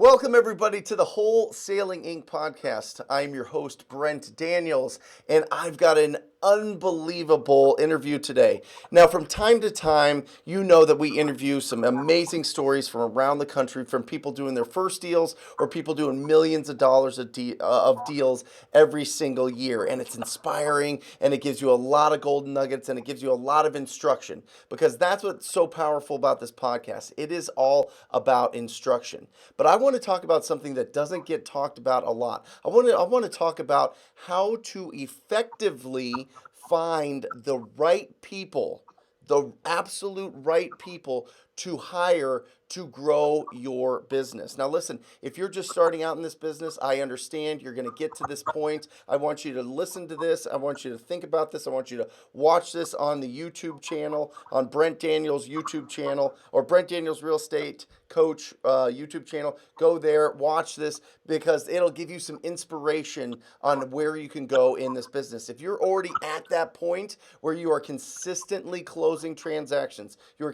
Welcome, everybody, to the Wholesaling Inc. podcast. I'm your host, Brent Daniels, and I've got an unbelievable interview today. Now, from time to time, you know that we interview some amazing stories from around the country, from people doing their first deals or people doing millions of dollars of deals every single year. And it's inspiring, and it gives you a lot of golden nuggets, and it gives you a lot of instruction, because that's what's so powerful about this podcast. It is all about instruction. But I want to talk about something that doesn't get talked about a lot. I want to talk about how to effectively find the right people, the absolute right people to hire to grow your business. Now, listen, if you're just starting out in this business, I understand you're going to get to this point. I want you to listen to this. I want you to think about this. I want you to watch this on the YouTube channel, on Brent Daniels' YouTube channel, or Brent Daniels Real Estate Coach YouTube channel. Go there, watch this, because it'll give you some inspiration on where you can go in this business. If you're already at that point where you are consistently closing transactions, your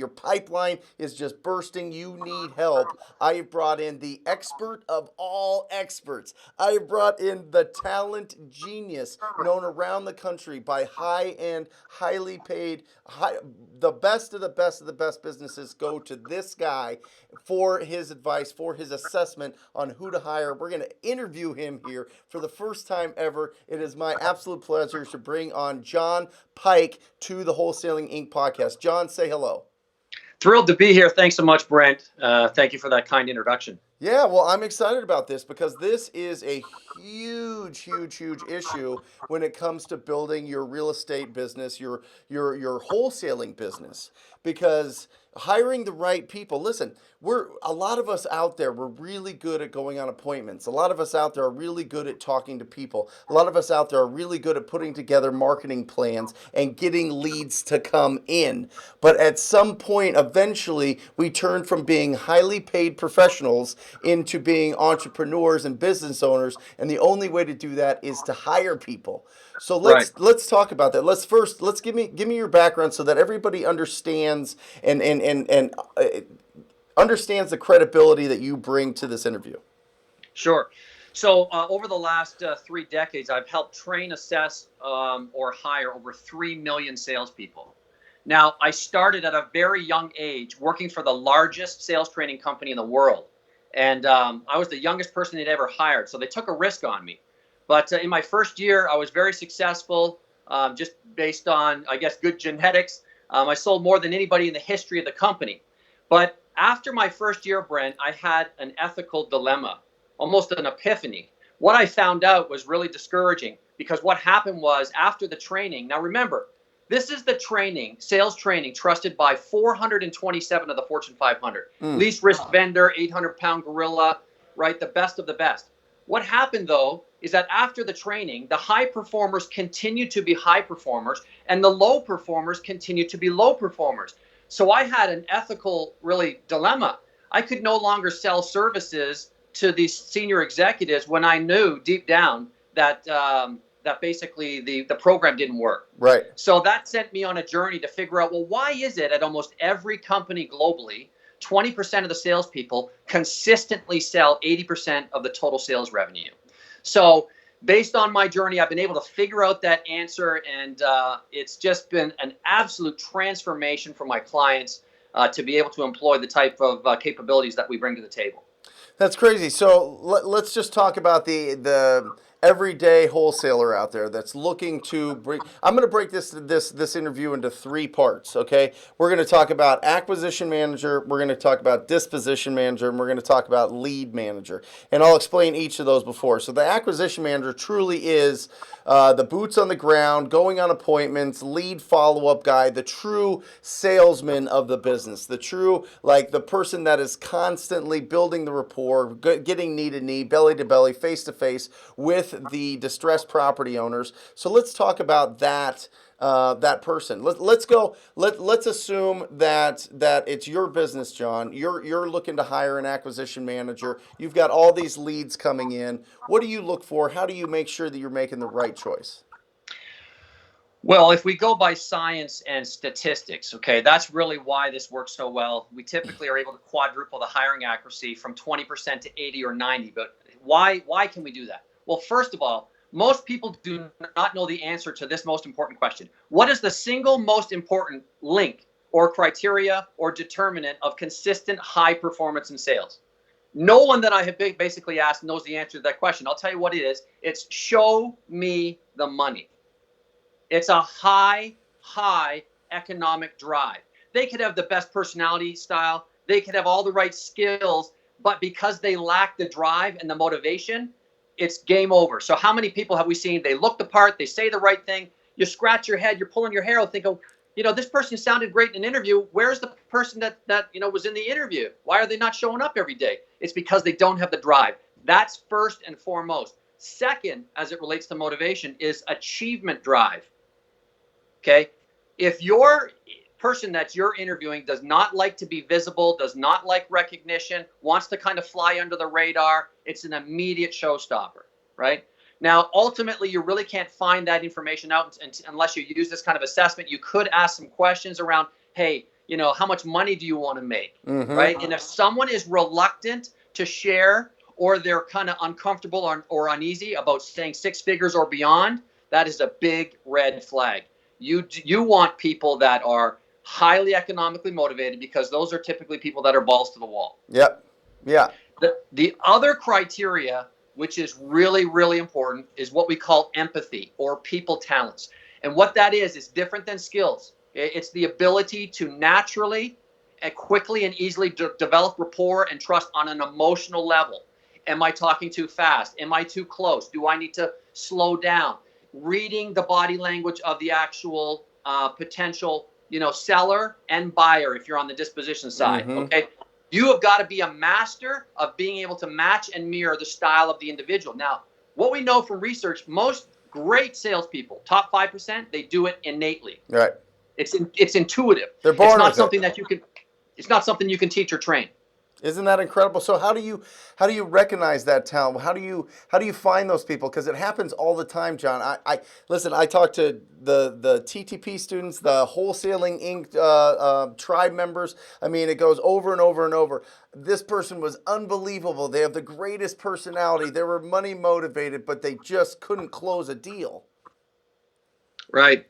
pipeline is just bursting, you need help, I have brought in the expert of all experts. I have brought in the talent genius known around the country by high-end, highly paid, the best of the best of the best businesses go to this guy for his advice, for his assessment on who to hire. We're going to interview him here for the first time ever. It is my absolute pleasure to bring on John Pike to the Wholesaling Inc. podcast. John, say hello. Thrilled to be here. Thanks so much, Brent. Thank you for that kind introduction. Yeah, well, I'm excited about this because this is a huge issue when it comes to building your real estate business, your wholesaling business. Because hiring the right people, listen, a lot of us out there, we're really good at going on appointments. A lot of us out there are really good at talking to people. A lot of us out there are really good at putting together marketing plans and getting leads to come in. But at some point, eventually, we turn from being highly paid professionals into being entrepreneurs and business owners, and the only way to do that is to hire people. So let's talk about that. Let's give me your background so that everybody understands and understands the credibility that you bring to this interview. Sure. So over the last 3 decades, I've helped train, assess, or hire over 3 million salespeople. Now, I started at a very young age working for the largest sales training company in the world. And I was the youngest person they'd ever hired, so they took a risk on me. But in my first year, I was very successful, just based on, I guess, good genetics. I sold more than anybody in the history of the company. But after my first year, Brent, I had an ethical dilemma, almost an epiphany. What I found out was really discouraging, because what happened was, after the training, now remember, this is the training, sales training, trusted by 427 of the Fortune 500. Least risk vendor, 800-pound gorilla, right? The best of the best. What happened, though, is that after the training, the high performers continue to be high performers, and the low performers continue to be low performers. So I had an ethical, really, dilemma. I could no longer sell services to these senior executives when I knew deep down that that basically the program didn't work. Right. So that sent me on a journey to figure out, well, why is it at almost every company globally, 20% of the salespeople consistently sell 80% of the total sales revenue? So based on my journey, I've been able to figure out that answer, and it's just been an absolute transformation for my clients to be able to employ the type of capabilities that we bring to the table. That's crazy. So let's just talk about the everyday wholesaler out there that's looking to bring. I'm going to break this interview into 3 parts. Okay, we're going to talk about acquisition manager, we're going to talk about disposition manager, and we're going to talk about lead manager. And I'll explain each of those before. So the acquisition manager truly is the boots on the ground, going on appointments, lead follow-up guy, the true salesman of the business, the true, like, the person that is constantly building the rapport, getting knee to knee, belly to belly, face to face with the distressed property owners. So let's talk about that person. Let's assume that it's your business, John. You're looking to hire an acquisition manager. You've got all these leads coming in. What do you look for? How do you make sure that you're making the right choice? Well, if we go by science and statistics, okay, that's really why this works so well. We typically are able to quadruple the hiring accuracy from 20% to 80 or 90. But why can we do that? Well, first of all, most people do not know the answer to this most important question. What is the single most important link or criteria or determinant of consistent high performance in sales? No one that I have basically asked knows the answer to that question. I'll tell you what it is. It's show me the money. It's a high economic drive. They could have the best personality style, they could have all the right skills, but because they lack the drive and the motivation, it's game over. So how many people have we seen? They look the part, they say the right thing, you scratch your head, you're pulling your hair out, think, oh, this person sounded great in an interview. Where's the person that was in the interview? Why are they not showing up every day? It's because they don't have the drive. That's first and foremost. Second, as it relates to motivation, is achievement drive. Okay. If your person that you're interviewing does not like to be visible, does not like recognition, wants to kind of fly under the radar, it's an immediate showstopper, right? Now, ultimately, you really can't find that information out unless you use this kind of assessment. You could ask some questions around, hey, how much money do you want to make, right? And if someone is reluctant to share, or they're kind of uncomfortable or uneasy about saying six figures or beyond, that is a big red flag. You want people that are highly economically motivated, because those are typically people that are balls to the wall. Yep. Yeah. The other criteria, which is really, really important, is what we call empathy or people talents. And what that is different than skills. It's the ability to naturally and quickly and easily develop rapport and trust on an emotional level. Am I talking too fast? Am I too close? Do I need to slow down? Reading the body language of the actual potential, seller and buyer, if you're on the disposition side, okay? You have got to be a master of being able to match and mirror the style of the individual. Now, what we know from research, most great salespeople, top 5%, they do it innately. Right. It's intuitive. They're born It's not with something it. it's not something you can teach or train. Isn't that incredible? So how do you recognize that talent? How do you find those people? Because it happens all the time, John. I listen. I talk to the TTP students, the Wholesaling Inc. Tribe members. I mean, it goes over and over and over. This person was unbelievable. They have the greatest personality. They were money motivated, but they just couldn't close a deal. Right.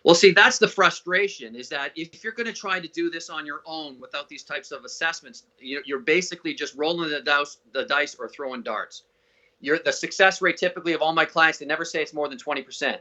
Well, see, that's the frustration, is that if you're going to try to do this on your own without these types of assessments, you're basically just rolling the dice or throwing darts. The success rate typically of all my clients, they never say it's more than 20%.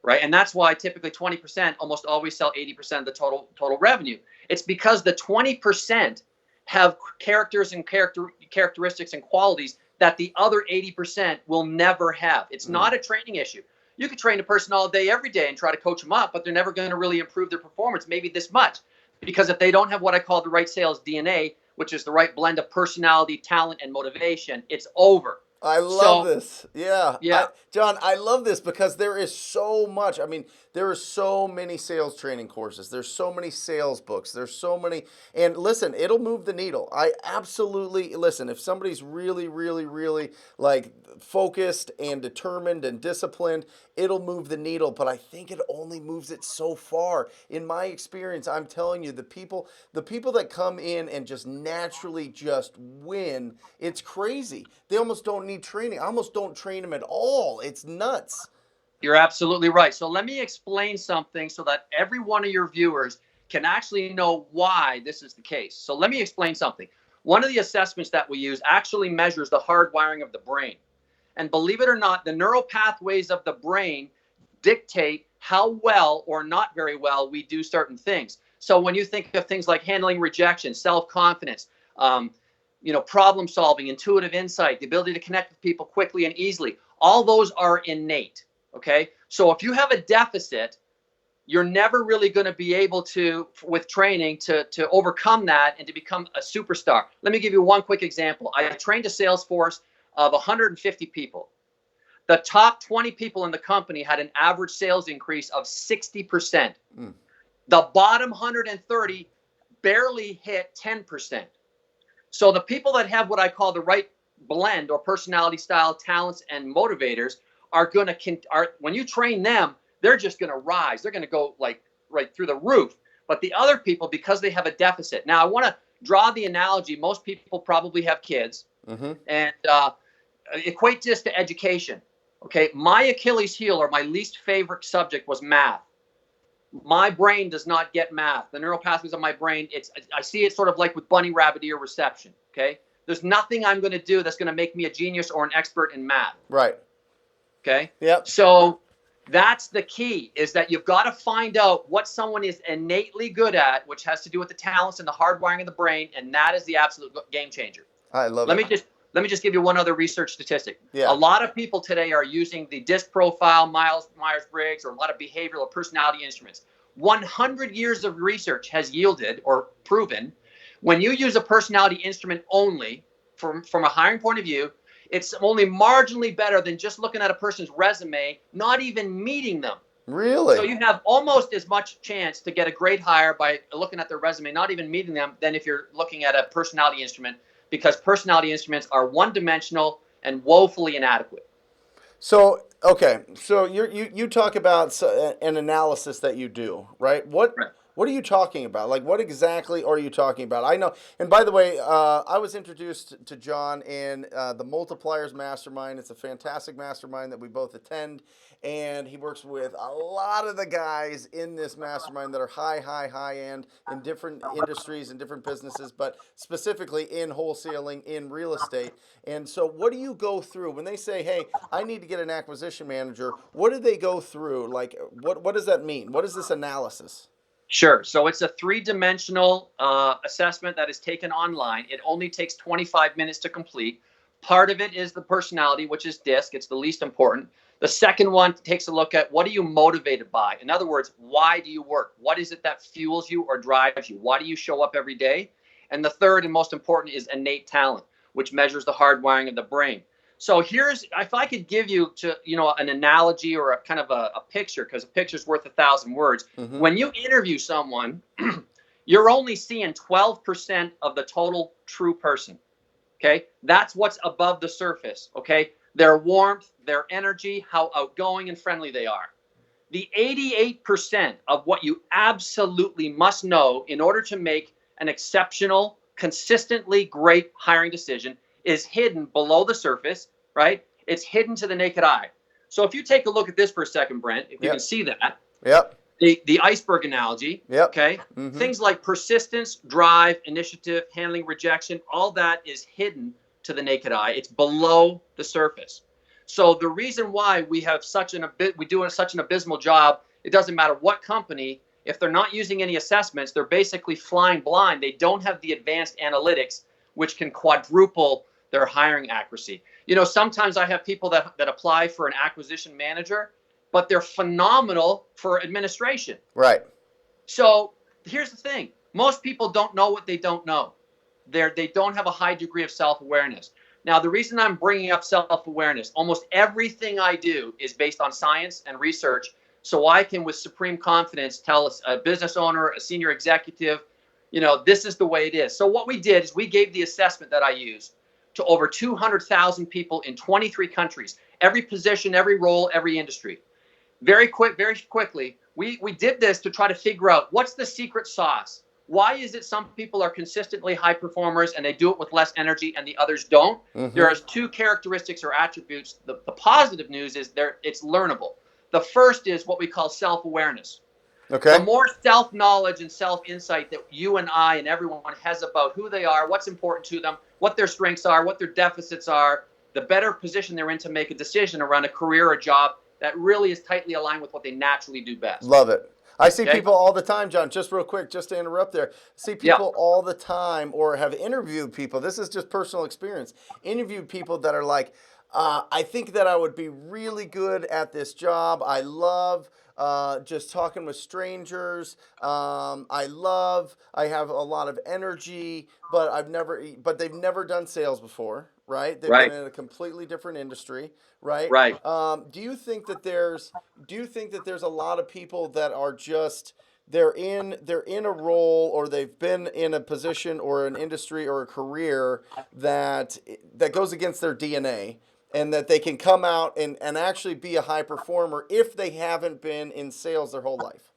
Right. And that's why typically 20% almost always sell 80% of the total revenue. It's because the 20% have characters and characteristics and qualities that the other 80% will never have. It's not a training issue. You could train a person all day, every day, and try to coach them up, but they're never going to really improve their performance, maybe this much. Because if they don't have what I call the right sales DNA, which is the right blend of personality, talent, and motivation, it's over. I love this. Yeah. Yeah. John, I love this because there is so much. I mean, there are so many sales training courses. There's so many sales books. There's so many. And listen, it'll move the needle. I absolutely, listen, if somebody's really, really, really like focused and determined and disciplined, it'll move the needle. But I think it only moves it so far. In my experience, I'm telling you, the people that come in and just naturally just win, it's crazy. They almost don't need training. I almost don't train them at all. It's nuts. You're absolutely right. So let me explain something so that every one of your viewers can actually know why this is the case. So let me explain something. One of the assessments that we use actually measures the hardwiring of the brain. And believe it or not, the neural pathways of the brain dictate how well or not very well we do certain things. So when you think of things like handling rejection, self-confidence, problem solving, intuitive insight, the ability to connect with people quickly and easily, all those are innate. Okay. So if you have a deficit, you're never really going to be able to, with training, to overcome that and to become a superstar. Let me give you one quick example. I trained a sales force of 150 people. The top 20 people in the company had an average sales increase of 60%. The bottom 130 barely hit 10%. So the people that have what I call the right blend or personality style, talents, and motivators are going to, when you train them, they're just going to rise. They're going to go like right through the roof. But the other people, because they have a deficit. Now, I want to draw the analogy. Most people probably have kids, and equate this to education. Okay, my Achilles heel or my least favorite subject was math. My brain does not get math. The neural pathways of my brain, I see it sort of like with bunny rabbit ear reception. Okay, there's nothing I'm going to do that's going to make me a genius or an expert in math. Right. Okay. Yep. So that's the key, is that you've got to find out what someone is innately good at, which has to do with the talents and the hardwiring of the brain, and that is the absolute game changer. I love Let it. me just give you one other research statistic. Yeah. A lot of people today are using the DISC profile, Myers-Briggs, or a lot of behavioral or personality instruments. 100 years of research has yielded or proven when you use a personality instrument only from a hiring point of view, it's only marginally better than just looking at a person's resume, not even meeting them. Really? So you have almost as much chance to get a great hire by looking at their resume, not even meeting them, than if you're looking at a personality instrument, because personality instruments are one-dimensional and woefully inadequate. So, okay, so you talk about an analysis that you do, right? What are you talking about? Like, what exactly are you talking about? I know, and by the way, I was introduced to John in the Multipliers Mastermind. It's a fantastic mastermind that we both attend, and he works with a lot of the guys in this mastermind that are high end in different industries and different businesses, but specifically in wholesaling, in real estate. And so what do you go through when they say, hey, I need to get an acquisition manager? What do they go through? Like, what does that mean? What is this analysis? Sure. So it's a three-dimensional assessment that is taken online. It only takes 25 minutes to complete. Part of it is the personality, which is DISC. It's the least important. The second one takes a look at what are you motivated by? In other words, why do you work? What is it that fuels you or drives you? Why do you show up every day? And the third and most important is innate talent, which measures the hardwiring of the brain. So here's, if I could give you an analogy or a kind of a picture, because a picture's worth 1,000 words. Mm-hmm. When you interview someone, you're only seeing 12% of the total true person. Okay, that's what's above the surface. Okay, their warmth, their energy, how outgoing and friendly they are. The 88% of what you absolutely must know in order to make an exceptional, consistently great hiring decision is hidden below the surface, right? It's hidden to the naked eye. So if you take a look at this for a second, Brent, if you can see that. Yep. The iceberg analogy, okay? Mm-hmm. Things like persistence, drive, initiative, handling rejection, all that is hidden to the naked eye. It's below the surface. So the reason why we have such an abysmal job, it doesn't matter what company, if they're not using any assessments, they're basically flying blind. They don't have the advanced analytics, which can quadruple their hiring accuracy. Sometimes I have people that apply for an acquisition manager, but they're phenomenal for administration. Right. So here's the thing. Most people don't know what they don't know. They don't have a high degree of self-awareness. Now, the reason I'm bringing up self-awareness, almost everything I do is based on science and research, so I can, with supreme confidence, tell a business owner, a senior executive, this is the way it is. So what we did is we gave the assessment that I use to over 200,000 people in 23 countries, every position, every role, every industry. Very quickly, we did this to try to figure out what's the secret sauce. Why is it some people are consistently high performers and they do it with less energy and the others don't? Mm-hmm. There are two characteristics or attributes. The positive news is it's learnable. The first is what we call self-awareness. Okay. The more self-knowledge and self-insight that you and I and everyone has about who they are, what's important to them, what their strengths are, what their deficits are, the better position they're in to make a decision around a career or job that really is tightly aligned with what they naturally do best. Love it. I see people all the time, John, just real quick, just to interrupt there. See people all the time, or have interviewed people. This is just personal experience. Interviewed people that are like, I think that I would be really good at this job. I love just talking with strangers. I have a lot of energy, but they've never done sales before, right? They've been in a completely different industry, right? Right. Do you think that there's a lot of people that are just they're in a role, or they've been in a position or an industry or a career that goes against their DNA? and that they can come out and actually be a high performer if they haven't been in sales their whole life?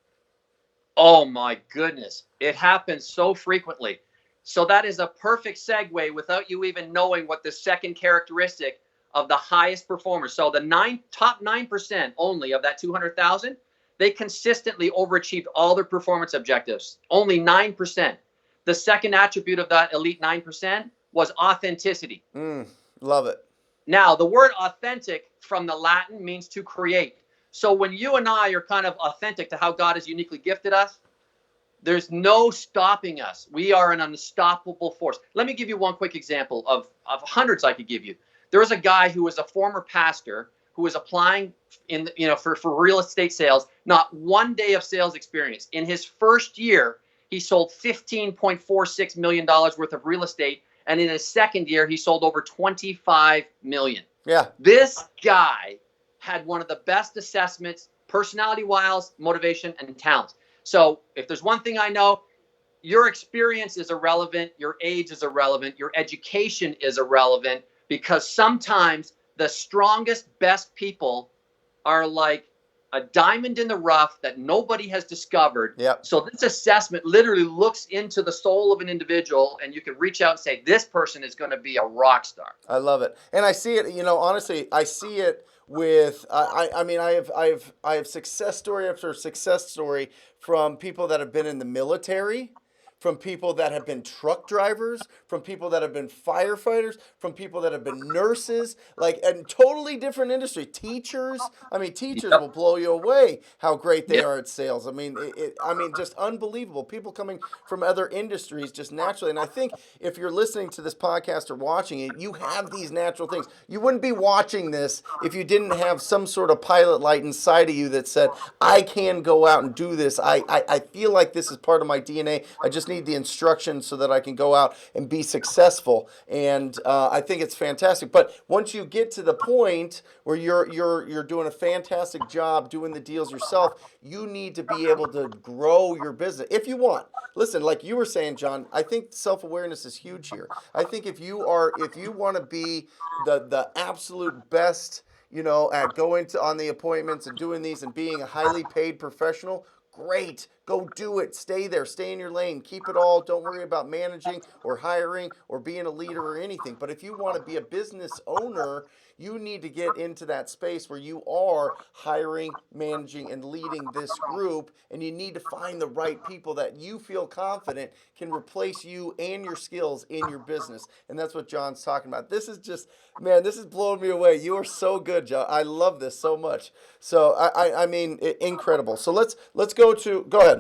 Oh my goodness. It happens so frequently. So that is a perfect segue without you even knowing what the second characteristic of the highest performers. So the top 9% only of that 200,000, they consistently overachieved all their performance objectives. Only 9%. The second attribute of that elite 9% was authenticity. Love it. Now, the word authentic from the Latin means to create. So when you and I are kind of authentic to how God has uniquely gifted us, there's no stopping us. We are an unstoppable force. Let me give you one quick example of hundreds I could give you. There was a guy who was a former pastor who was applying for real estate sales, not one day of sales experience. In his first year, he sold $15.46 million worth of real estate. And in his second year, he sold over 25 million. Yeah. This guy had one of the best assessments, personality-wise, motivation, and talent. So if there's one thing I know, your experience is irrelevant, your age is irrelevant, your education is irrelevant, because sometimes the strongest, best people are like a diamond in the rough that nobody has discovered. Yep. So this assessment literally looks into the soul of an individual, and you can reach out and say, this person is going to be a rock star. I love it. And I see it, honestly, I see it with, I have success story after success story from people that have been in the military, from people that have been truck drivers, from people that have been firefighters, from people that have been nurses, like, and totally different industry. Teachers, teachers will blow you away how great they are at sales. Just unbelievable. People coming from other industries just naturally. And I think if you're listening to this podcast or watching it, you have these natural things. You wouldn't be watching this if you didn't have some sort of pilot light inside of you that said, I can go out and do this. I feel like this is part of my DNA. I just need the instructions so that I can go out and be successful. And I think it's fantastic. But once you get to the point where you're doing a fantastic job doing the deals yourself, you need to be able to grow your business if you want. Listen, like you were saying, John, I think self-awareness is huge here. I think if you want to be the absolute best, at going on the appointments and doing these and being a highly paid professional, great. Go do it. Stay there. Stay in your lane. Keep it all. Don't worry about managing or hiring or being a leader or anything. But if you want to be a business owner, you need to get into that space where you are hiring, managing, and leading this group. And you need to find the right people that you feel confident can replace you and your skills in your business. And that's what John's talking about. This is just, man, this is blowing me away. You are so good, John. I love this so much. So, incredible. So let's go ahead.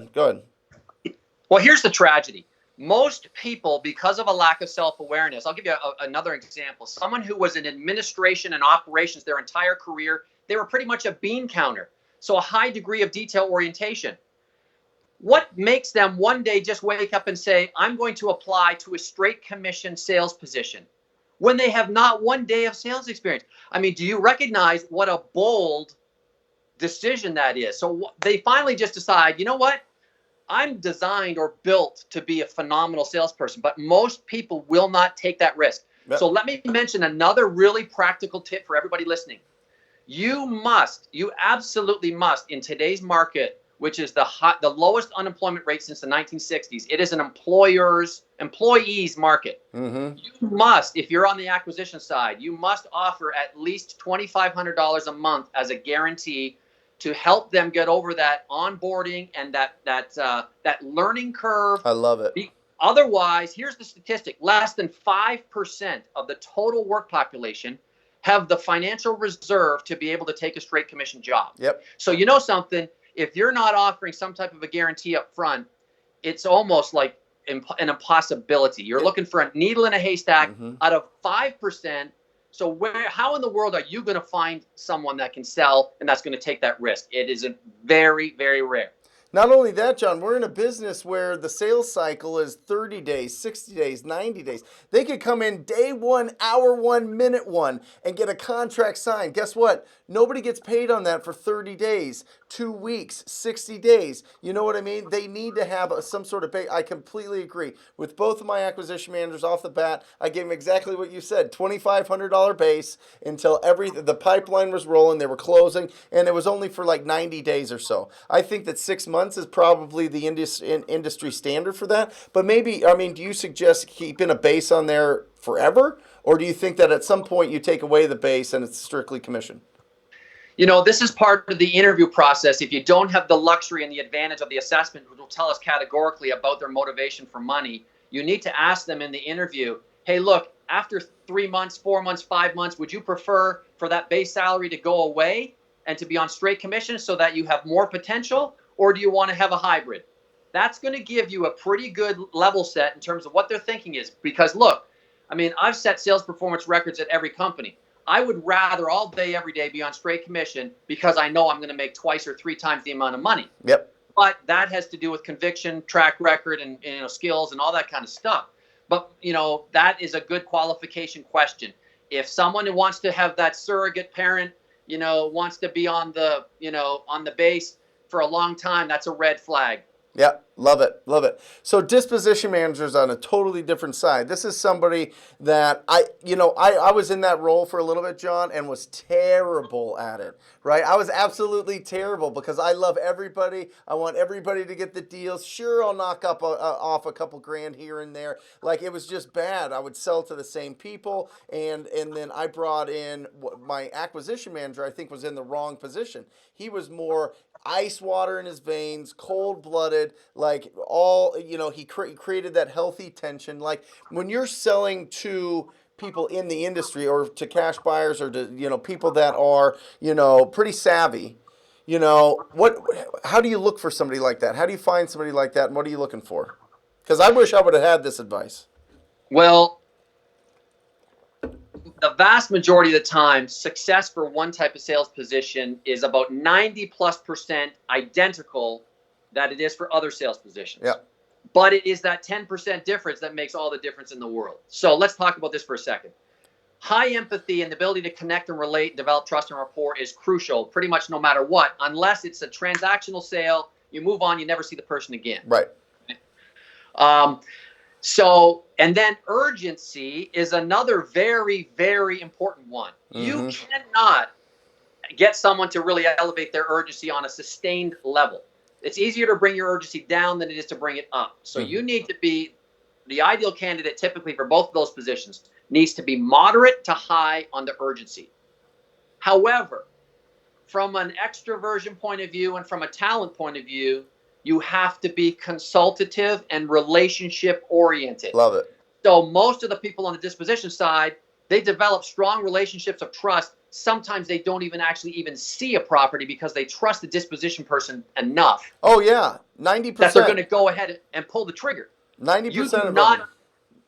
Well, here's the tragedy. Most people, because of a lack of self-awareness, I'll give you another example. Someone who was in administration and operations their entire career, they were pretty much a bean counter. So a high degree of detail orientation. What makes them one day just wake up and say, I'm going to apply to a straight commission sales position when they have not one day of sales experience? Do you recognize what a bold decision that is? So they finally just decide, you know what? I'm designed or built to be a phenomenal salesperson, but most people will not take that risk. Yep. So let me mention another really practical tip for everybody listening. You absolutely must, in today's market, which is the lowest unemployment rate since the 1960s, it is an employees market. Mm-hmm. You must, if you're on the acquisition side, you must offer at least $2,500 a month as a guarantee to help them get over that onboarding and that learning curve. I love it. Otherwise, here's the statistic: less than 5% of the total work population have the financial reserve to be able to take a straight commission job. Yep. So you know something, if you're not offering some type of a guarantee up front, it's almost like an impossibility. You're looking for a needle in a haystack. Mm-hmm. Out of 5%. So how in the world are you going to find someone that can sell and that's going to take that risk? It is very, very rare. Not only that, John, we're in a business where the sales cycle is 30 days, 60 days, 90 days. They could come in day one, hour one, minute one, and get a contract signed. Guess what? Nobody gets paid on that for 30 days, 2 weeks, 60 days. You know what I mean? They need to have some sort of pay. I completely agree. With both of my acquisition managers off the bat, I gave them exactly what you said, $2,500 base until the pipeline was rolling, they were closing, and it was only for like 90 days or so. I think that 6 months is probably the industry standard for that. But maybe, I mean, do you suggest keeping a base on there forever? Or do you think that at some point you take away the base and it's strictly commission? You know, this is part of the interview process. If you don't have the luxury and the advantage of the assessment, which will tell us categorically about their motivation for money, you need to ask them in the interview, hey, look, after 3 months, 4 months, 5 months, would you prefer for that base salary to go away and to be on straight commission so that you have more potential? Or do you want to have a hybrid? That's going to give you a pretty good level set in terms of what their thinking is. Because look, I mean, I've set sales performance records at every company. I would rather all day, every day be on straight commission because I know I'm going to make twice or 3 times the amount of money. Yep. But that has to do with conviction, track record, and skills and all that kind of stuff. But that is a good qualification question. If someone who wants to have that surrogate parent, wants to be on the on the base for a long time, that's a red flag. Yeah, love it, love it. So disposition managers on a totally different side. This is somebody that I was in that role for a little bit, John, and was terrible at it, right? I was absolutely terrible because I love everybody. I want everybody to get the deals. Sure, I'll knock off a couple grand here and there. Like, it was just bad. I would sell to the same people, and then I brought in my acquisition manager. I think was in the wrong position. He was more ice water in his veins, cold-blooded, like he created that healthy tension. Like, when you're selling to people in the industry or to cash buyers or to, people that are, pretty savvy, how do you look for somebody like that? How do you find somebody like that, and what are you looking for? Because I wish I would have had this advice. Well, the vast majority of the time, success for one type of sales position is about 90+% identical that it is for other sales positions. Yeah. But it is that 10% difference that makes all the difference in the world. So let's talk about this for a second. High empathy and the ability to connect and relate, develop trust and rapport is crucial pretty much no matter what, unless it's a transactional sale. You move on, you never see the person again. Right. And then urgency is another very, very important one. Mm-hmm. You cannot get someone to really elevate their urgency on a sustained level. It's easier to bring your urgency down than it is to bring it up. So you need to be, the ideal candidate typically for both of those positions needs to be moderate to high on the urgency. However, from an extroversion point of view and from a talent point of view, you have to be consultative and relationship oriented. Love it. So most of the people on the disposition side, they develop strong relationships of trust. Sometimes they don't even see a property because they trust the disposition person enough. Oh yeah, 90%. That they're going to go ahead and pull the trigger. 90% of not.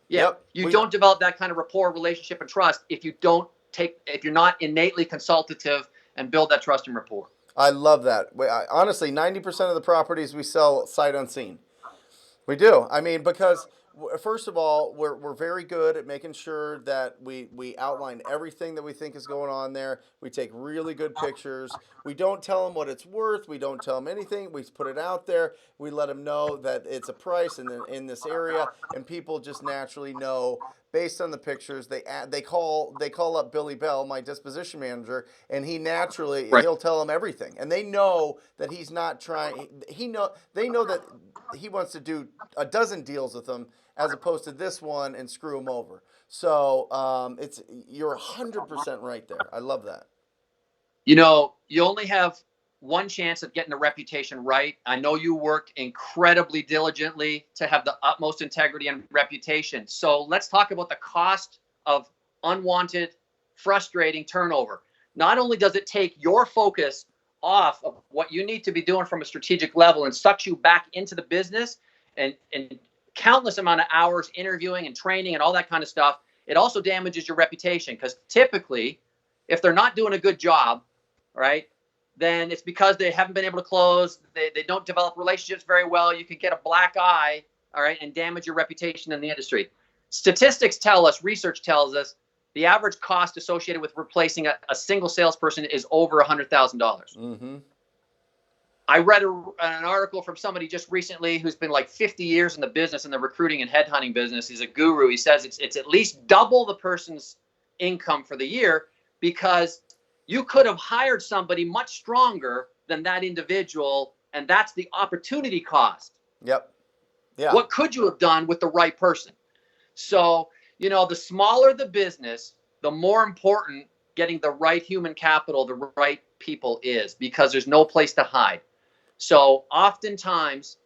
Yeah, yep. You don't develop that kind of rapport, relationship, and trust if you're not innately consultative and build that trust and rapport. I love that. Honestly, 90% of the properties we sell sight unseen. We do. I mean, because first of all, we're very good at making sure that we outline everything that we think is going on there. We take really good pictures. We don't tell them what it's worth. We don't tell them anything. We put it out there. We let them know that it's a price in this area, and people just naturally know based on the pictures. They call up Billy Bell, my disposition manager, and he naturally he'll tell them everything, and they know that he's not trying. They know that he wants to do a dozen deals with them, as opposed to this one and screw them over. So you're 100% right there. I love that. You only have one chance of getting a reputation right. I know you work incredibly diligently to have the utmost integrity and reputation. So let's talk about the cost of unwanted, frustrating turnover. Not only does it take your focus off of what you need to be doing from a strategic level and sucks you back into the business and countless amount of hours interviewing and training and all that kind of stuff, it also damages your reputation, because typically if they're not doing a good job, right, then it's because they haven't been able to close. They don't develop relationships very well. You could get a black eye, all right, and damage your reputation in the industry. Statistics tell us, research tells us, the average cost associated with replacing a single salesperson is over $100,000. Mm-hmm. I read an article from somebody just recently who's been like 50 years in the business, in the recruiting and headhunting business. He's a guru. He says it's at least double the person's income for the year, because you could have hired somebody much stronger than that individual, and that's the opportunity cost. Yep. Yeah. What could you have done with the right person? So, the smaller the business, the more important getting the right human capital, the right people is, because there's no place to hide. So oftentimes,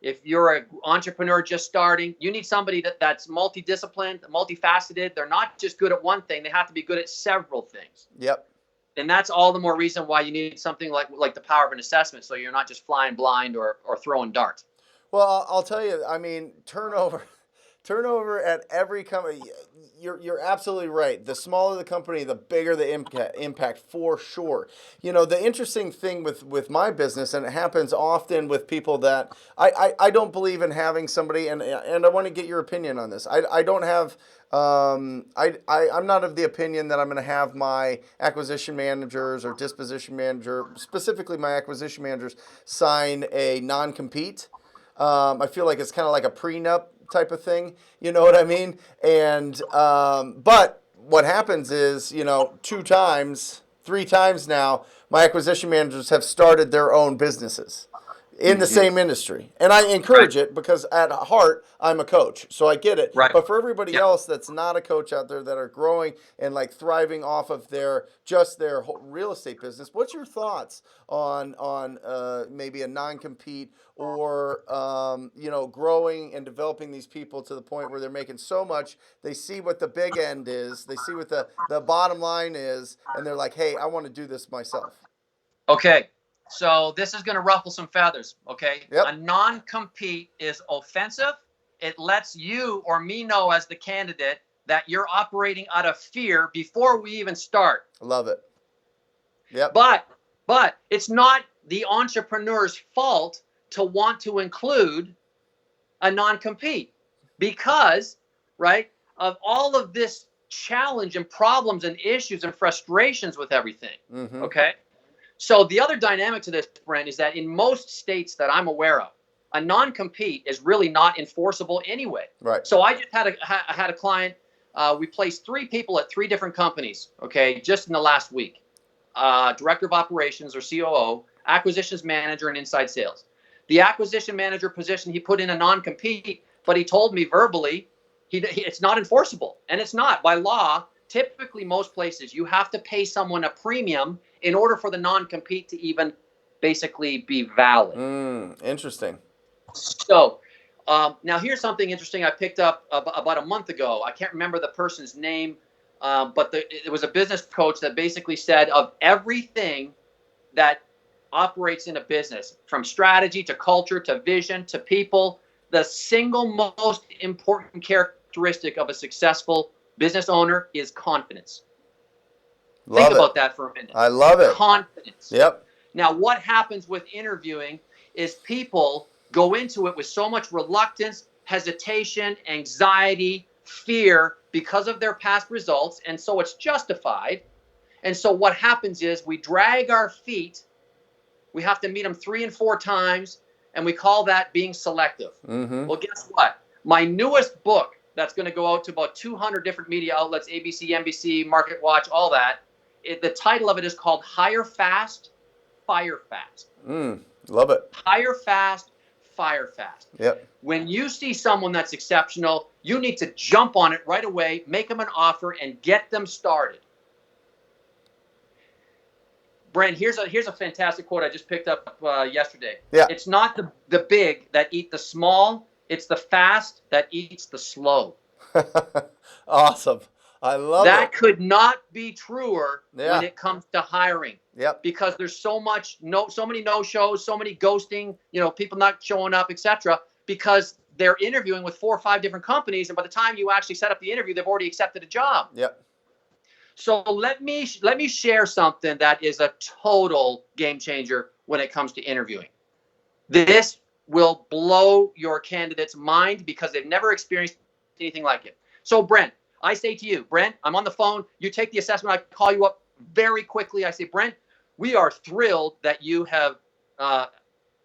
if you're an entrepreneur just starting, you need somebody that's multidisciplined, multifaceted. They're not just good at one thing. They have to be good at several things. Yep. And that's all the more reason why you need something like the power of an assessment, so you're not just flying blind or throwing darts. Well, I'll tell you, I mean, turnover at every company, you're absolutely right. The smaller the company, the bigger the impact, for sure. The interesting thing with my business, and it happens often with people that I don't believe in having somebody, and I want to get your opinion on this. I don't have, I'm not of the opinion that I'm going to have my acquisition managers or disposition manager, specifically my acquisition managers, sign a non-compete. I feel like it's kind of like a prenup type of thing, you know what I mean? And but what happens is, 2 times, 3 times now, my acquisition managers have started their own businesses in the same industry. And I encourage it, because at heart, I'm a coach. So I get it. Right. But for everybody else that's not a coach out there, that are growing and like thriving off of their real estate business, what's your thoughts on maybe a non-compete, or growing and developing these people to the point where they're making so much, they see what the big end is, they see what the bottom line is, and they're like, hey, I want to do this myself. Okay. So this is going to ruffle some feathers, okay? Yep. A non-compete is offensive. It lets you or me know as the candidate that you're operating out of fear before we even start. Love it. Yep. But it's not the entrepreneur's fault to want to include a non-compete, because, right, of all of this challenge and problems and issues and frustrations with everything, okay? So the other dynamic to this, Brent, is that in most states that I'm aware of, a non-compete is really not enforceable anyway. Right. So I just had a client. We placed 3 people at 3 different companies, okay, just in the last week. Director of operations, or COO, acquisitions manager, and inside sales. The acquisition manager position, he put in a non-compete, but he told me verbally it's not enforceable. And it's not. By law, typically most places, you have to pay someone a premium in order for the non-compete to even basically be valid. Interesting. So now here's something interesting I picked up about a month ago. I can't remember the person's name, but it was a business coach that basically said, of everything that operates in a business, from strategy to culture to vision to people, the single most important characteristic of a successful business owner is confidence. Think about that for a minute. I love it. Confidence. Yep. Now, what happens with interviewing is people go into it with so much reluctance, hesitation, anxiety, fear, because of their past results, and so it's justified. And so what happens is we drag our feet. We have to meet them 3 and 4 times, and we call that being selective. Well, guess what? My newest book, that's going to go out to about 200 different media outlets, ABC, NBC, Market Watch, all that. The title of it is called Hire Fast, Fire Fast. Love it. Hire fast, fire fast. Yep. When you see someone that's exceptional, you need to jump on it right away, make them an offer, and get them started. Brent, here's a fantastic quote I just picked up yesterday. Yeah. It's not the big that eat the small, it's the fast that eats the slow. Awesome. I love that it. Could not be truer when it comes to hiring. Yep. Because there's so many no-shows, so many ghosting, people not showing up, etc. Because they're interviewing with 4 or 5 different companies, and by the time you actually set up the interview, they've already accepted a job. Yep. So let me share something that is a total game changer when it comes to interviewing. This will blow your candidate's mind because they've never experienced anything like it. So Brent, I say to you, Brent, I'm on the phone. You take the assessment. I call you up very quickly. I say, Brent, we are thrilled that you have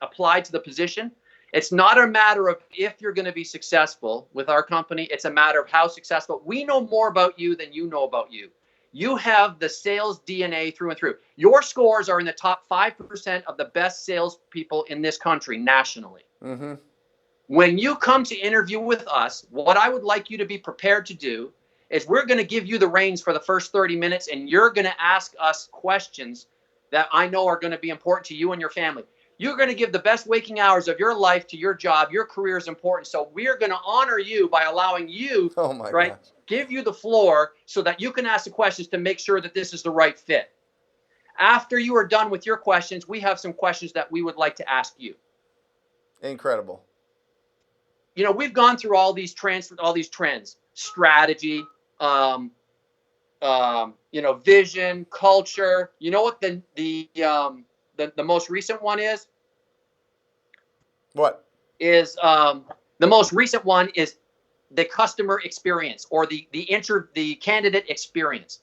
applied to the position. It's not a matter of if you're going to be successful with our company. It's a matter of how successful. We know more about you than you know about you. You have the sales DNA through and through. Your scores are in the top 5% of the best salespeople in this country nationally. Mm-hmm. When you come to interview with us, what I would like you to be prepared to do is we're going to give you the reins for the first 30 minutes, and you're going to ask us questions that I know are going to be important to you and your family. You're going to give the best waking hours of your life to your job. Your career is important. So we're going to honor you by allowing you, Oh my right, gosh. give you the floor so that you can ask the questions to make sure that this is the right fit. After you are done with your questions, we have some questions that we would like to ask you. Incredible. You know, we've gone through all these trends, strategy, vision, culture. You know what the most recent one is? What? The most recent one is the customer experience, or the candidate experience.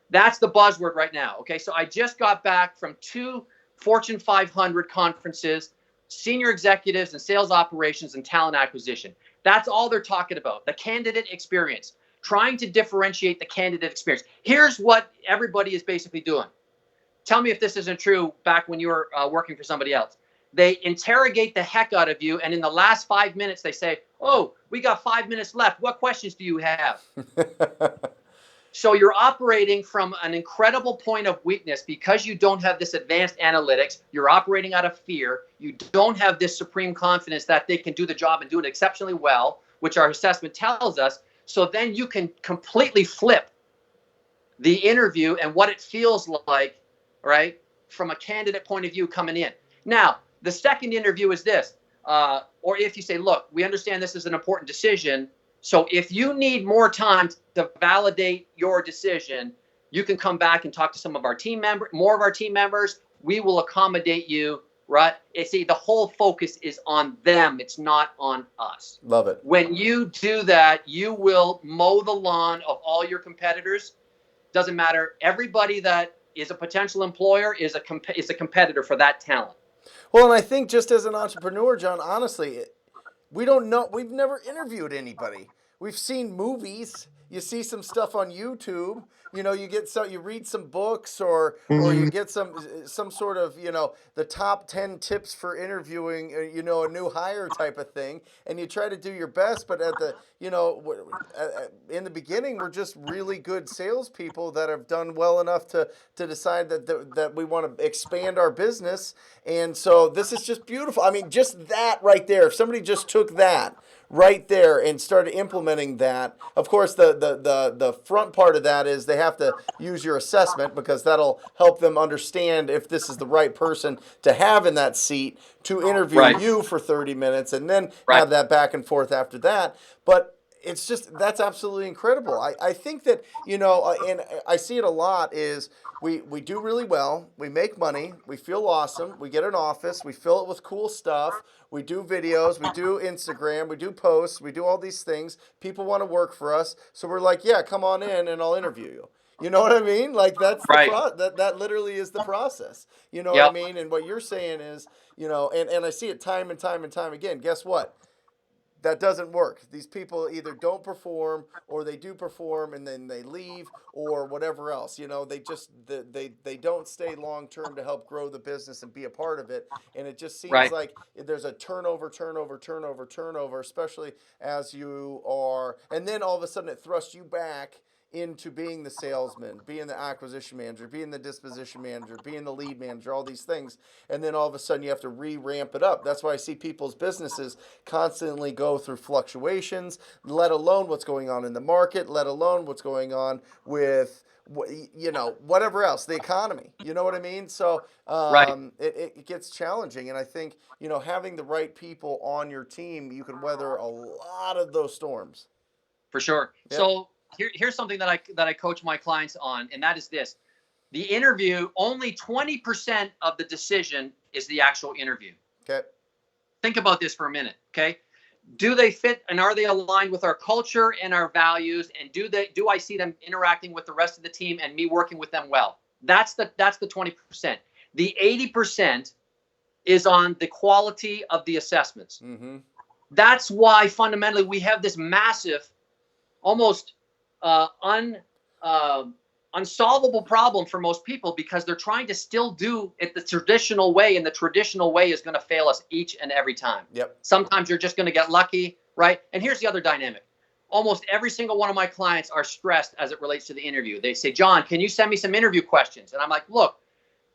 That's the buzzword right now. Okay, so I just got back from 2 Fortune 500 conferences, senior executives in sales operations and talent acquisition. That's all they're talking about, the candidate experience, trying to differentiate the candidate experience. Here's what everybody is basically doing. Tell me if this isn't true back when you were working for somebody else. They interrogate the heck out of you, and in the last 5 minutes, they say, oh, we got 5 minutes left. What questions do you have? So you're operating from an incredible point of weakness because you don't have this advanced analytics. You're operating out of fear. You don't have this supreme confidence that they can do the job and do it exceptionally well, which our assessment tells us. So then you can completely flip the interview and what it feels like, right, from a candidate point of view coming in. Now, the second interview is this, or if you say, look, we understand this is an important decision. So if you need more time to validate your decision, you can come back and talk to some of our more of our team members. We will accommodate you, right? See, the whole focus is on them. It's not on us. Love it. When you do that, you will mow the lawn of all your competitors. Doesn't matter. Everybody that is a potential employer is a competitor for that talent. Well, and I think just as an entrepreneur, John, honestly, we don't know. We've never interviewed anybody. We've seen movies. You see some stuff on YouTube. You know, you read some books, or you get some sort of, the top 10 tips for interviewing, a new hire type of thing, and you try to do your best. But in the beginning, we're just really good salespeople that have done well enough to decide that we want to expand our business. And so this is just beautiful. I mean, just that right there. If somebody just took that right there and started implementing that. Of course, the front part of that is they have to use your assessment, because that'll help them understand if this is the right person to have in that seat to interview you for 30 minutes, and then have that back and forth after that. But that's absolutely incredible. I think that, and I see it a lot, is we do really well, we make money, we feel awesome, we get an office, we fill it with cool stuff, we do videos, we do Instagram, we do posts, we do all these things. People want to work for us, so we're like, yeah, come on in and I'll interview you. You know what I mean? Like, that's that literally is the process. You know what I mean? And what you're saying is, and I see it time and time and time again. Guess what? That doesn't work. These people either don't perform, or they do perform and then they leave, or whatever else. They just they don't stay long term to help grow the business and be a part of it. And it just seems like there's a turnover, especially as you are, and then all of a sudden it thrusts you back into being the salesman, being the acquisition manager, being the disposition manager, being the lead manager, all these things. And then all of a sudden you have to re-ramp it up. That's why I see people's businesses constantly go through fluctuations, let alone what's going on in the market, let alone what's going on with, whatever else, the economy. You know what I mean? So it gets challenging. And I think, having the right people on your team, you can weather a lot of those storms. For sure. Yep. So here's something that I coach my clients on, and that is this: the interview, only 20% of the decision is the actual interview. Okay. Think about this for a minute. Okay. Do they fit and are they aligned with our culture and our values? And do I see them interacting with the rest of the team and me working with them well? That's the 20%. The 80% is on the quality of the assessments. Mm-hmm. That's why fundamentally we have this massive, almost unsolvable problem for most people, because they're trying to still do it the traditional way, and the traditional way is going to fail us each and every time. Yep. Sometimes you're just going to get lucky, right? And here's the other dynamic. Almost every single one of my clients are stressed as it relates to the interview. They say, John, can you send me some interview questions? And I'm like, look,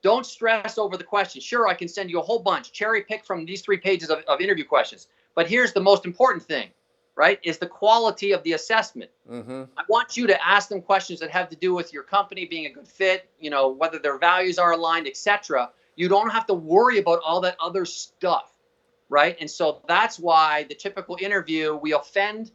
don't stress over the questions. Sure, I can send you a whole bunch, cherry pick from these 3 pages of interview questions. But here's the most important thing, right, is the quality of the assessment. Mm-hmm. I want you to ask them questions that have to do with your company being a good fit, whether their values are aligned, etc. You don't have to worry about all that other stuff, right? And so that's why the typical interview, we offend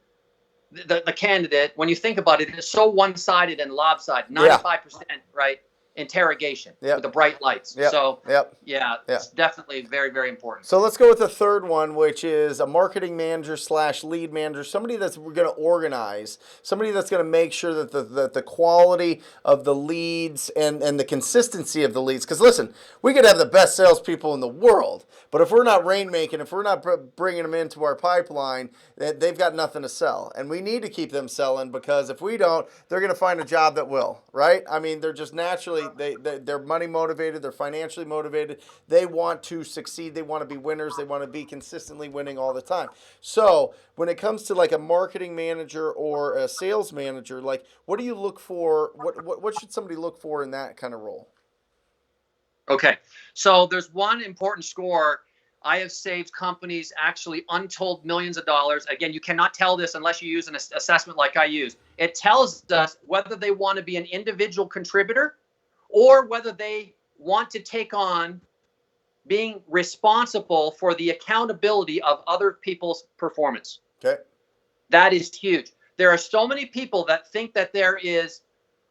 the candidate. When you think about it, it's so one-sided and lopsided, 95%, right? Interrogation with the bright lights. So it's definitely very, very important. So let's go with the third one, which is a marketing manager / lead manager, somebody that's going to organize, somebody that's going to make sure that the quality of the leads and the consistency of the leads. Because listen, we could have the best salespeople in the world, but if we're not rainmaking, if we're not bringing them into our pipeline, they've got nothing to sell. And we need to keep them selling, because if we don't, they're going to find a job that will, right? I mean, they're just naturally, they're money motivated, they're financially motivated, they want to succeed, they want to be winners, they want to be consistently winning all the time. So when it comes to like a marketing manager or a sales manager, like what do you look for? What should somebody look for in that kind of role? Okay, so there's one important score. I have saved companies actually untold millions of dollars. Again, you cannot tell this unless you use an assessment like I use. It tells us whether they want to be an individual contributor or whether they want to take on being responsible for the accountability of other people's performance. Okay. That is huge. There are so many people that think that there is,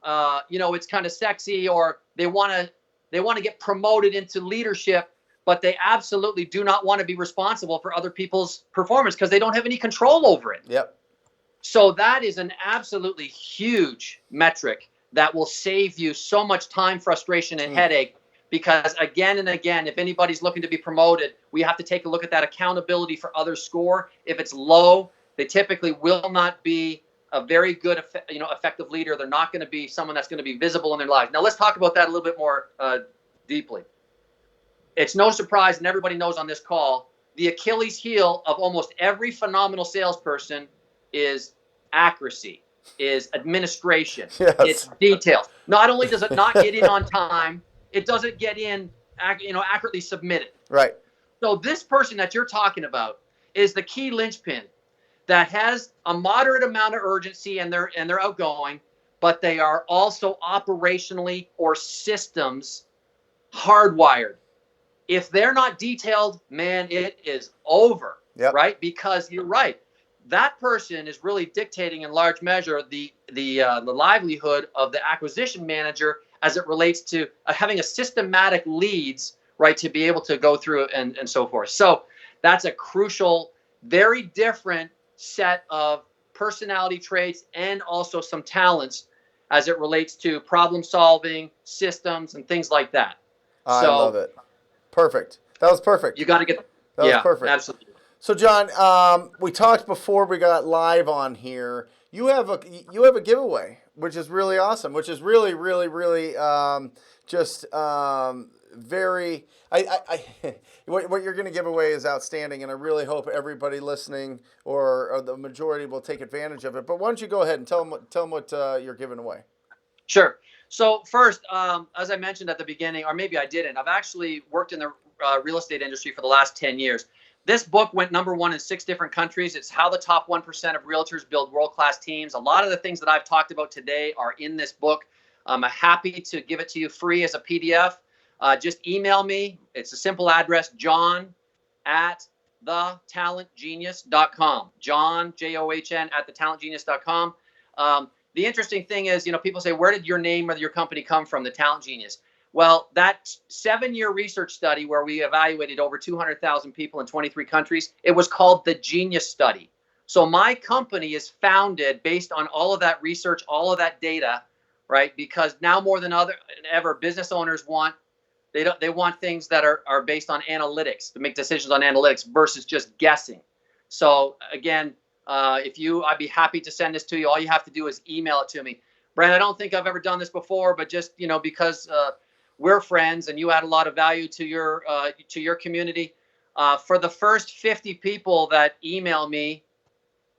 it's kind of sexy, or they want to get promoted into leadership, but they absolutely do not want to be responsible for other people's performance because they don't have any control over it. Yep. So that is an absolutely huge metric that will save you so much time, frustration, and headache. Because again and again, if anybody's looking to be promoted, we have to take a look at that accountability for others score. If it's low, they typically will not be a very good, effective leader. They're not going to be someone that's going to be visible in their lives. Now let's talk about that a little bit more deeply. It's no surprise, and everybody knows on this call, the Achilles heel of almost every phenomenal salesperson is accuracy, is administration, it's details. Not only does it not get in on time, it doesn't get in, accurately submitted. Right. So this person that you're talking about is the key linchpin that has a moderate amount of urgency, and they're outgoing, but they are also operationally or systems hardwired. If they're not detailed, man, it is over, right? Because you're right. That person is really dictating in large measure the livelihood of the acquisition manager as it relates to having a systematic leads, right, to be able to go through and so forth. So that's a crucial, very different set of personality traits and also some talents as it relates to problem solving, systems, and things like that. I love it. Perfect. That was perfect. You got to get that was perfect. Absolutely. So John, we talked before we got live on here. You have a giveaway, which is really awesome. Which is really, really, really very. What you're going to give away is outstanding, and I really hope everybody listening or the majority will take advantage of it. But why don't you go ahead and tell them what you're giving away? Sure. So first, as I mentioned at the beginning, or maybe I didn't, I've actually worked in the real estate industry for the last 10 years. This book went #1 in 6 different countries. It's how the top 1% of realtors build world-class teams. A lot of the things that I've talked about today are in this book. I'm happy to give it to you free as a PDF. Just email me. It's a simple address, john@thetalentgenius.com. John, John, @thetalentgenius.com. the interesting thing is, people say, where did your name or your company come from, the Talent Genius? Well, that 7-year research study where we evaluated over 200,000 people in 23 countries, it was called the Genius Study. So my company is founded based on all of that research, all of that data, right? Because now more than ever, business owners they want things that are based on analytics, to make decisions on analytics versus just guessing. So again, I'd be happy to send this to you. All you have to do is email it to me. Brent, I don't think I've ever done this before, but just, because we're friends and you add a lot of value to your community. For the first 50 people that email me,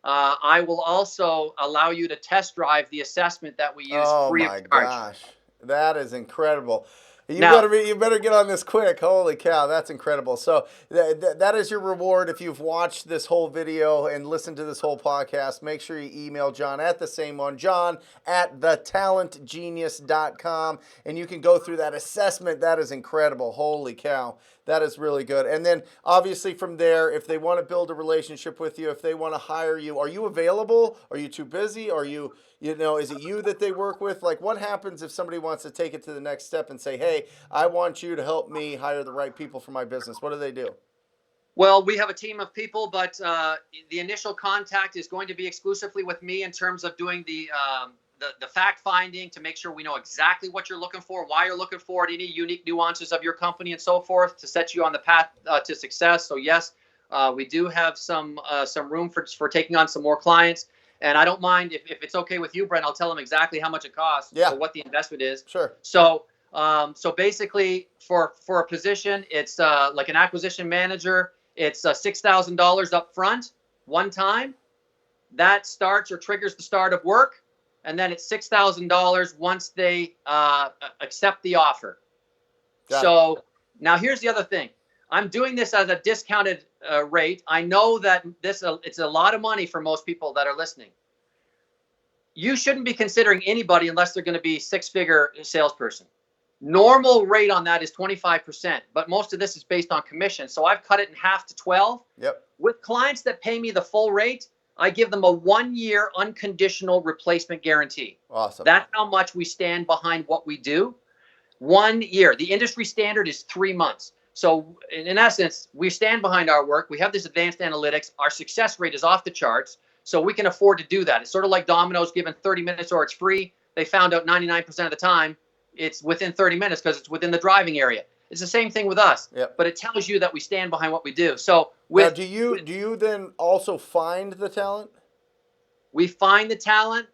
I will also allow you to test drive the assessment that we use Oh free of my charge. gosh, that is incredible. Now, You better get on this quick. Holy cow, that's incredible. So that is your reward. If you've watched this whole video and listened to this whole podcast, make sure you email John at the same one, John at thetalentgenius.com, and you can go through that assessment. That is incredible. Holy cow. That is really good. And then obviously from there, if they want to build a relationship with you, if they want to hire you, are you available? Are you too busy? Are you, is it you that they work with? Like, what happens if somebody wants to take it to the next step and say, hey, I want you to help me hire the right people for my business? What do they do? Well, we have a team of people, but the initial contact is going to be exclusively with me in terms of doing the fact finding to make sure we know exactly what you're looking for, why you're looking for it, any unique nuances of your company and so forth to set you on the path to success. So yes, we do have some room for taking on some more clients. And I don't mind if it's okay with you, Brent, I'll tell them exactly how much it costs or what the investment is. Sure. So basically for a position, it's like an acquisition manager. It's $6,000 up front, one time. That starts or triggers the start of work. And then it's $6,000 once they accept the offer. So now here's the other thing. I'm doing this as a discounted rate. I know that it's a lot of money for most people that are listening. You shouldn't be considering anybody unless they're going to be six-figure salesperson. Normal rate on that is 25%, but most of this is based on commission. So I've cut it in half to 12. Yep. With clients that pay me the full rate, I give them a 1-year unconditional replacement guarantee. Awesome. That's how much we stand behind what we do. 1 year. The industry standard is 3 months. So in essence, we stand behind our work. We have this advanced analytics. Our success rate is off the charts. So we can afford to do that. It's sort of like Domino's given 30 minutes or it's free. They found out 99% of the time it's within 30 minutes because it's within the driving area. It's the same thing with us, but it tells you that we stand behind what we do. So now, do you then also find the talent? We find the talent.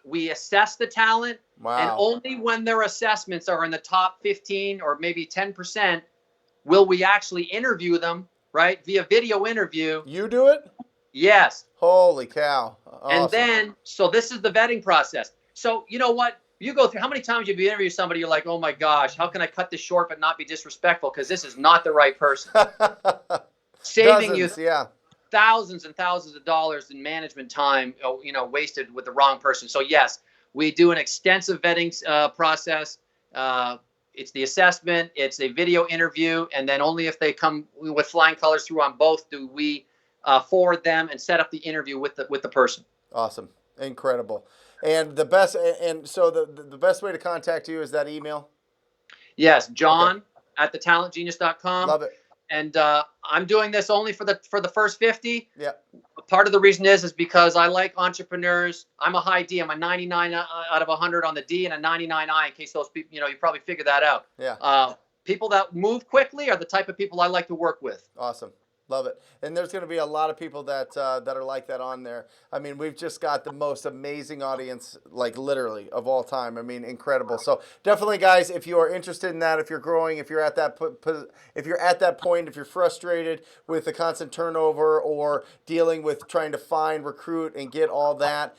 We assess the talent. Wow. And only when their assessments are in the top 15 or maybe 10% will we actually interview them, right? Via video interview. You do it? Yes. Holy cow. Awesome. And then, so this is the vetting process. So you know what? You go through, how many times you've interviewed somebody, you're like, oh my gosh, how can I cut this short but not be disrespectful? Because this is not the right person. Saving you thousands and thousands of dollars in management time, wasted with the wrong person. So yes, we do an extensive vetting process. It's the assessment, it's a video interview, and then only if they come with flying colors through on both do we forward them and set up the interview with the person. Awesome. Incredible. And the best way to contact you is that email? Yes, John at thetalentgenius.com. Love it. And I'm doing this only for the first 50. Yeah. Part of the reason is because I like entrepreneurs. I'm a high D. I'm a 99 out of 100 on the D and a 99I in case those people, you probably figured that out. Yeah. People that move quickly are the type of people I like to work with. Awesome. Love it. And there's going to be a lot of people that are like that on there. I mean, we've just got the most amazing audience, like literally of all time. I mean, incredible. So definitely, guys, if you are interested in that, if you're growing, if you're at that point, if you're frustrated with the constant turnover or dealing with trying to find, recruit, and get all that,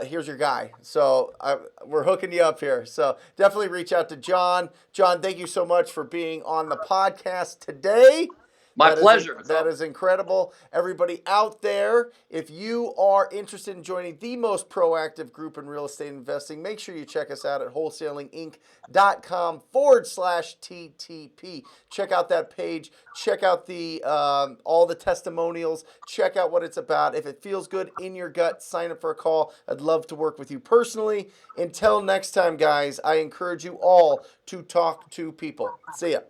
here's your guy. So we're hooking you up here. So definitely reach out to John. John, thank you so much for being on the podcast today. My pleasure. That is incredible. Everybody out there, if you are interested in joining the most proactive group in real estate investing, make sure you check us out at wholesalinginc.com/TTP. Check out that page. Check out the all the testimonials. Check out what it's about. If it feels good in your gut, sign up for a call. I'd love to work with you personally. Until next time, guys, I encourage you all to talk to people. See ya.